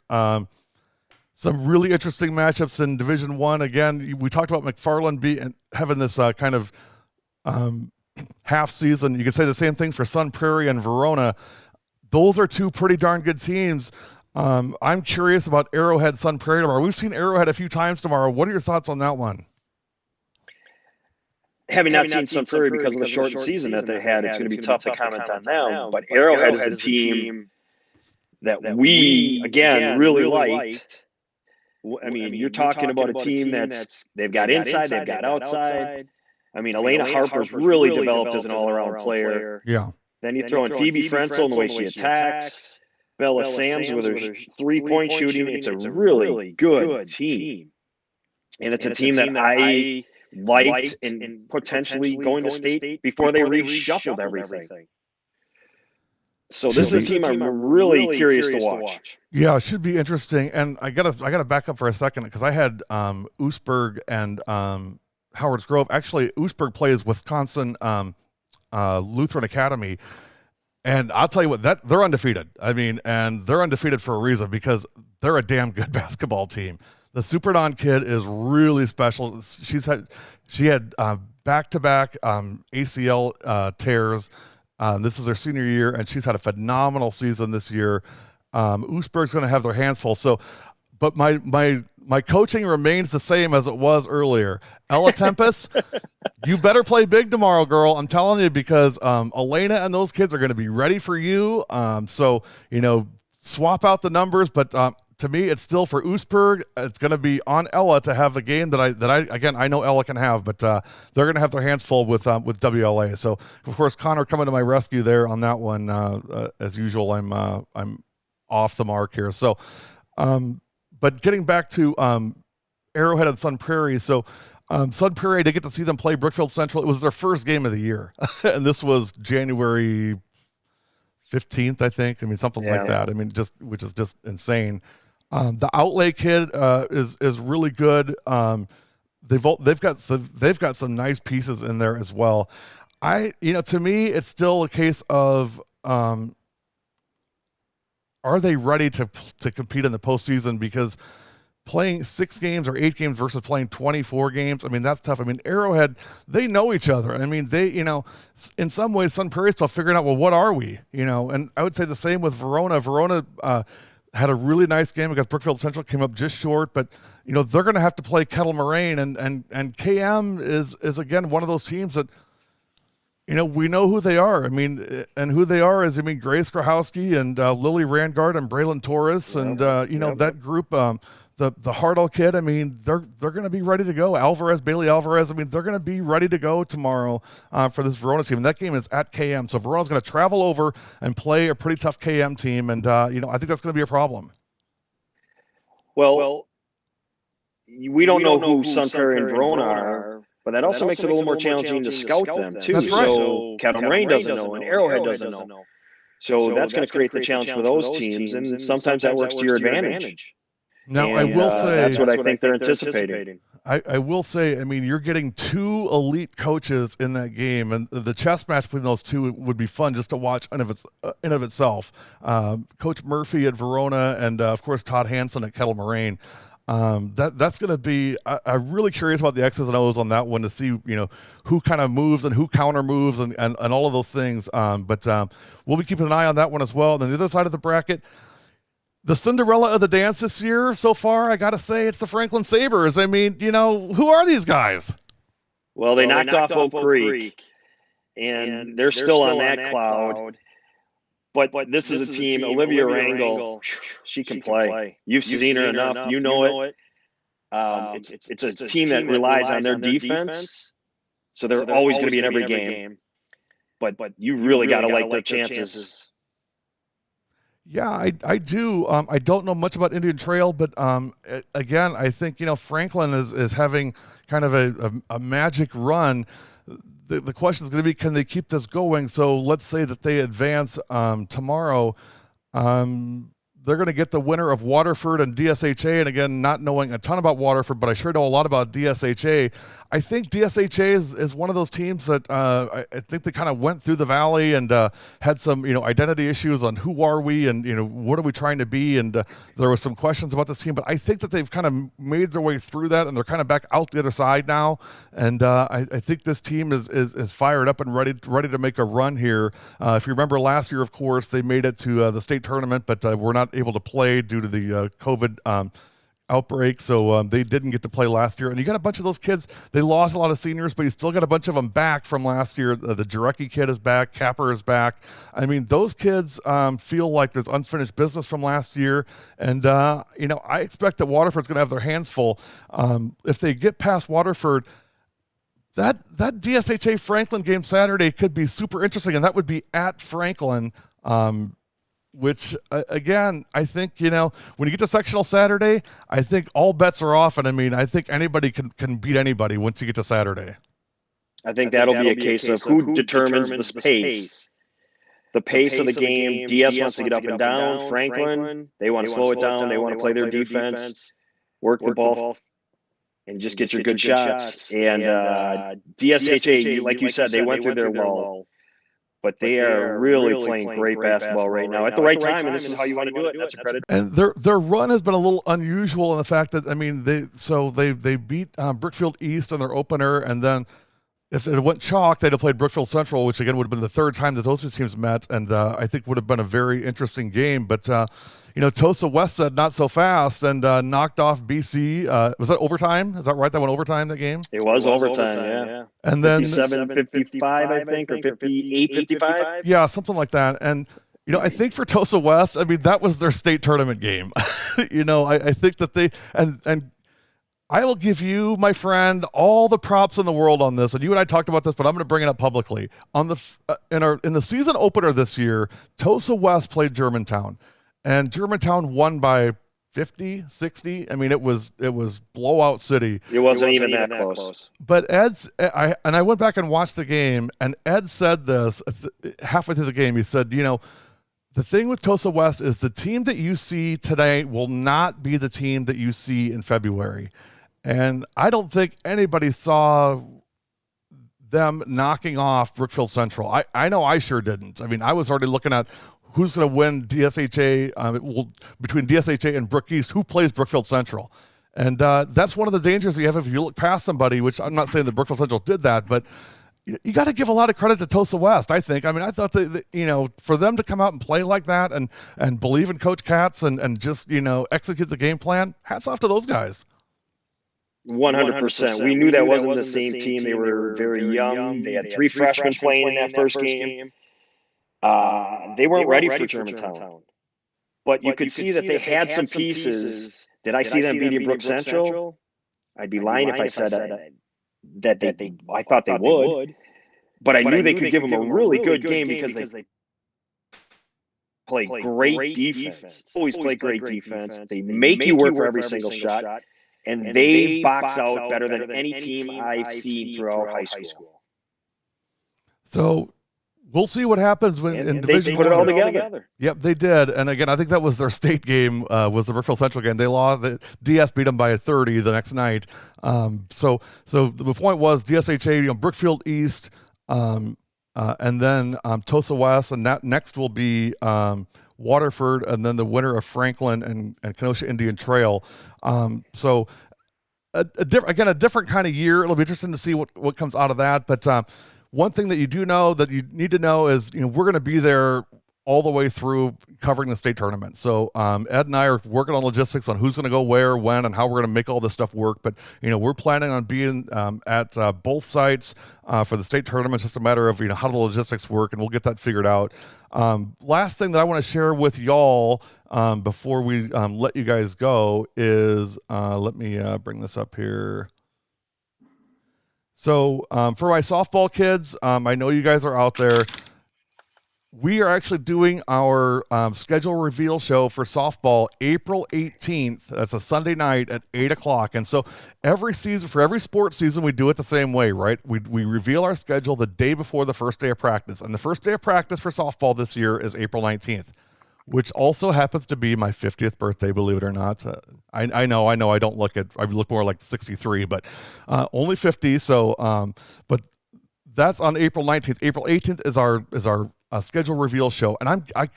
Some really interesting matchups in Division 1. Again, we talked about McFarland having this kind of half season. You could say the same thing for Sun Prairie and Verona. Those are two pretty darn good teams. I'm curious about Arrowhead Sun Prairie tomorrow. We've seen Arrowhead a few times tomorrow. What are your thoughts on that one? Having not seen Sun Prairie because of the shortened season that they had, it's going to be tough to comment on them. But Arrowhead is a team that we, again, really liked. I mean, you're talking about a team they've got inside, they've got outside. I mean, Elena Harper's really developed as an all-around player. Yeah. Then you throw in Phoebe Frenzel and the way she attacks. Bella Sams with her three-point shooting. It's a really good team. And it's a team that I liked and potentially going to state before they reshuffled everything. So this is a team I'm really curious to watch. Yeah, it should be interesting. And I gotta back up for a second because I had Oostburg and Howard's Grove. Actually, Oostburg plays Wisconsin Lutheran Academy, and I'll tell you what, they're undefeated. I mean, and they're undefeated for a reason because they're a damn good basketball team. The Super Don kid is really special. She had back-to-back ACL tears. This is her senior year, and she's had a phenomenal season this year. Oostburg's going to have their hands full. So, but my coaching remains the same as it was earlier. Ella Tempest, you better play big tomorrow, girl. I'm telling you, because Elena and those kids are going to be ready for you. So swap out the numbers, but to me, it's still for Oostburg. It's going to be on Ella to have a game that I know Ella can have, but they're going to have their hands full with WLA. So of course, Connor coming to my rescue there on that one. As usual, I'm off the mark here. So, but getting back to Arrowhead and Sun Prairie. So Sun Prairie, I did get to see them play Brookfield Central. It was their first game of the year, and this was January 15th, I think. I mean, something like that. I mean, which is just insane. The Outlay kid is really good. They've got some nice pieces in there as well. To me, it's still a case of are they ready to compete in the postseason? Because playing 6 games or 8 games versus playing 24 games, I mean, that's tough. I mean, Arrowhead, they know each other. I mean, they, in some ways, Sun Prairie's still figuring out, well, what are we? And I would say the same with Verona. Verona had a really nice game against Brookfield Central, came up just short, but, they're going to have to play Kettle Moraine, and KM is again, one of those teams that, we know who they are. I mean, and who they are is, Grace Grahowski and Lily Rangard and Braylon Torres and, that group, the Hartle kid, I mean, they're going to be ready to go. Bailey Alvarez, I mean, they're going to be ready to go tomorrow for this Verona team. And that game is at KM. So Verona's going to travel over and play a pretty tough KM team. And, I think that's going to be a problem. Well, we don't know who Sun Prairie and Verona are, but that also makes it a little more challenging to scout them, too. That's right. So Kettle Moraine doesn't know, and Arrowhead doesn't know. So that's going to create the challenge for those teams, and sometimes that works to your advantage. Now, I will say that's what I think they're anticipating. I will say, I mean, you're getting 2 elite coaches in that game, and the chess match between those two would be fun just to watch in of itself. Coach Murphy at Verona, and of course Todd Hansen at Kettle Moraine. That's going to be. I'm really curious about the X's and O's on that one to see who kind of moves and who counter moves and all of those things. But we'll be keeping an eye on that one as well. And then the other side of the bracket. The Cinderella of the dance this year so far, I got to say, it's the Franklin Sabres. I mean, who are these guys? Well, they knocked off Oak Creek, and they're still on that cloud. But this is a team, Olivia Rangel, she can play. You've seen her enough. You know it. It's a team that relies on their defense, so they're always going to be in every game. But you really got to like their chances. Yeah, I do. I don't know much about Indian Trail, but again, I think Franklin is having kind of a magic run. The question is going to be, can they keep this going? So let's say that they advance tomorrow. They're going to get the winner of Waterford and DSHA. And again, not knowing a ton about Waterford, but I sure know a lot about DSHA. I think DSHA is one of those teams that I think they kind of went through the valley and had some identity issues on who are we and what are we trying to be, and there were some questions about this team. But I think that they've kind of made their way through that, and they're kind of back out the other side now. And I think this team is fired up and ready to make a run here. If you remember last year, of course, they made it to the state tournament, but were not able to play due to the COVID outbreak, so they didn't get to play last year. And you got a bunch of those kids. They lost a lot of seniors, but you still got a bunch of them back from last year. The Jarecki kid is back. Capper is back. I mean, those kids feel like there's unfinished business from last year. And, I expect that Waterford's going to have their hands full. If they get past Waterford, that DSHA Franklin game Saturday could be super interesting, and that would be at Franklin. Which, again, I think, when you get to sectional Saturday, I think all bets are off. And I think anybody can beat anybody once you get to Saturday. I think that'll be a case of who determines the pace. The pace of the game. DS wants to get up and down. Franklin, they want to slow it down. They want to play their defense, work the ball, and just get your good shots. And DSHA, like you said, they went through their lull. But they are really playing great basketball right now at the right time, and this is how you want to do it. That's a credit. And their run has been a little unusual in the fact that they beat Brookfield East in their opener, and then if it went chalk, they'd have played Brookfield Central, which again would have been the third time that those two teams met, and I think would have been a very interesting game. But Tosa West said not so fast and knocked off BC. Was that overtime? Is that right? That went overtime, that game? It was overtime, yeah. And then 57-55, I think, or 58-55. Yeah, something like that. And I think for Tosa West, that was their state tournament game. I think that they and I will give you, my friend, all the props in the world on this. And you and I talked about this, but I'm going to bring it up publicly. In the season opener this year, Tosa West played Germantown. And Germantown won by 50, 60. It was blowout city. It wasn't even that close. But I went back and watched the game, and Ed said this halfway through the game. He said, the thing with Tosa West is the team that you see today will not be the team that you see in February. And I don't think anybody saw them knocking off Brookfield Central. I know I sure didn't. I was already looking at who's going to win DSHA, between DSHA and Brook East, who plays Brookfield Central. And that's one of the dangers that you have if you look past somebody, which I'm not saying that Brookfield Central did that, but you got to give a lot of credit to Tosa West, I think. I thought that, for them to come out and play like that and believe in Coach Katz and just, execute the game plan, hats off to those guys. 100%. We knew that wasn't the same team. They were very young. They had three freshmen playing in that first game. They weren't ready for Germantown. But you could see that they had some pieces. Did I see them beating Brook Central? I'd be lying if I said that I thought they would. But I knew they could give them a really good game because they play great defense. Always play great defense. They make you work for every single shot. And they box out better than any team I've seen throughout high school. So we'll see what happens when in Division. They put it all together. Yep, they did. And again, I think that was their state game. Was the Brookfield Central game? They lost. The DS beat them by 30 the next night. So the point was DSHA, Brookfield East, and then Tosa West, and that next will be Waterford, and then the winner of Franklin and Kenosha Indian Trail. So a different kind of year. It'll be interesting to see what comes out of that. But one thing that you do know that you need to know is, we're going to be there all the way through covering the state tournament. So Ed and I are working on logistics on who's going to go where, when, and how we're going to make all this stuff work. But, we're planning on being at both sites for the state tournament. It's just a matter of, how the logistics work, and we'll get that figured out. Last thing that I want to share with y'all before we let you guys go is, let me bring this up here. So for my softball kids, I know you guys are out there. We are actually doing our schedule reveal show for softball April 18th. That's a Sunday night at 8 o'clock. And so every season, for every sports season, we do it the same way, right? We reveal our schedule the day before the first day of practice. And the first day of practice for softball this year is April 19th, which also happens to be my 50th birthday, believe it or not. I know, I look more like 63, but only 50. So, but that's on April 19th. April 18th is our schedule reveal show, and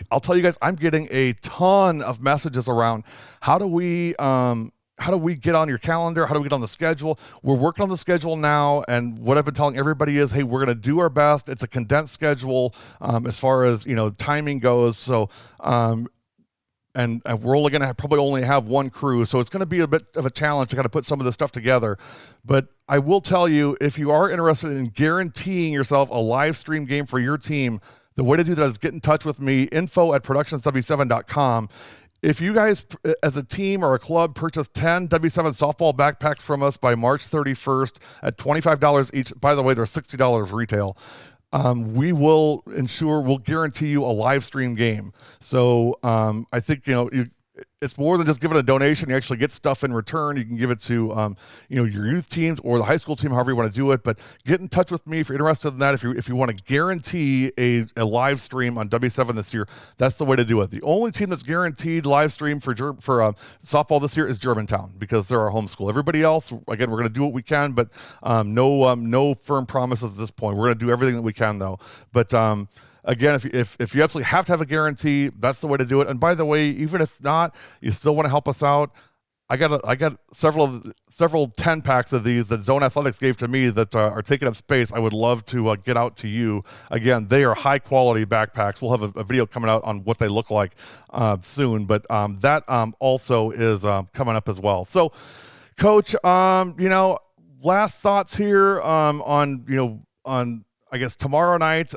I'll tell you guys, I'm getting a ton of messages around how do we get on your calendar, how do we get on the schedule. We're working on the schedule now, and what I've been telling everybody is, hey, we're going to do our best. It's a condensed schedule as far as timing goes. So and we're only going to probably have one crew, so it's going to be a bit of a challenge to kind of put some of this stuff together. But I will tell you, if you are interested in guaranteeing yourself a live stream game for your team, the way to do that is get in touch with me, info@productionsw7.com. If you guys, as a team or a club, purchase 10 W7 softball backpacks from us by March 31st at $25 each, by the way, they're $60 retail, we'll guarantee you a live stream game. So I think, it's more than just giving a donation. You actually get stuff in return. You can give it to, your youth teams or the high school team, however you want to do it. But get in touch with me if you're interested in that. If you want to guarantee a live stream on W7 this year, that's the way to do it. The only team that's guaranteed live stream for softball this year is Germantown, because they're our home school. Everybody else, again, we're going to do what we can, but no firm promises at this point. We're going to do everything that we can, though. But again, if you absolutely have to have a guarantee, that's the way to do it. And by the way, even if not, you still want to help us out, I got several 10 packs of these that Zone Athletics gave to me that are taking up space. I would love to get out to you. Again, they are high quality backpacks. We'll have a video coming out on what they look like soon, but that also is coming up as well. So, Coach, last thoughts here on I guess tomorrow night,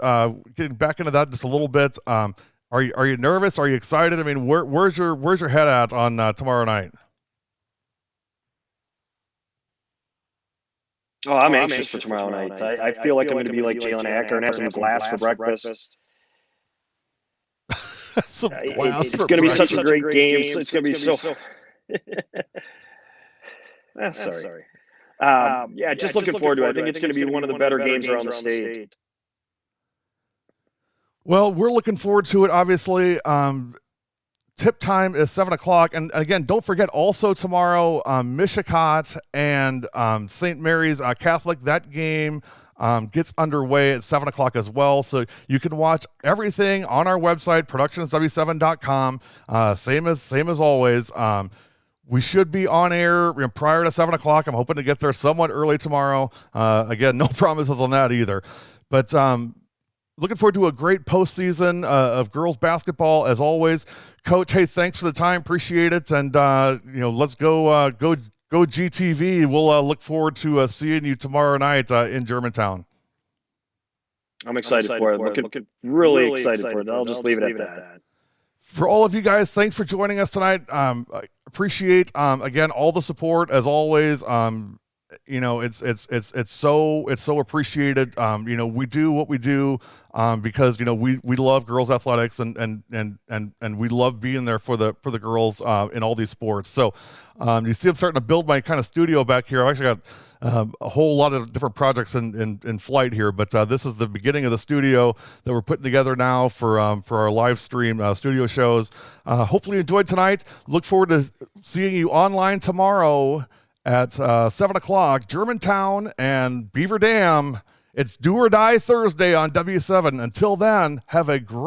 getting back into that just a little bit. Are you nervous? Are you excited? I mean, where's your head at on tomorrow night? Oh, I'm anxious for tomorrow night. I feel like I'm going to be like Jalen Acker and have some glass for breakfast. It's going to be such a great game. It's going to be so. Sorry. Just looking forward to it. I think it's going to be one of the better games around the state. Well, we're looking forward to it, obviously. Tip time is 7 o'clock. And again, don't forget also tomorrow, Mishika and St. Mary's Catholic. That game gets underway at 7 o'clock as well. So you can watch everything on our website, productionsw7.com. Same as always. We should be on air prior to 7 o'clock. I'm hoping to get there somewhat early tomorrow. Again, no promises on that either. But looking forward to a great postseason of girls basketball as always. Coach, hey, thanks for the time. Appreciate it. And, let's go GTV. We'll look forward to seeing you tomorrow night in Germantown. I'm excited for it. Looking really excited for it. I'll just leave it at that. For all of you guys, thanks for joining us tonight. Appreciate again all the support as always. It's so appreciated. We do what we do because we love girls athletics and we love being there for the girls in all these sports. So you see, I'm starting to build my kind of studio back here. I've actually got a whole lot of different projects in flight here, but this is the beginning of the studio that we're putting together now for our live stream studio shows. Hopefully you enjoyed tonight. Look forward to seeing you online tomorrow at 7 o'clock, Germantown and Beaver Dam. It's Do or Die Thursday on W7. Until then, have a great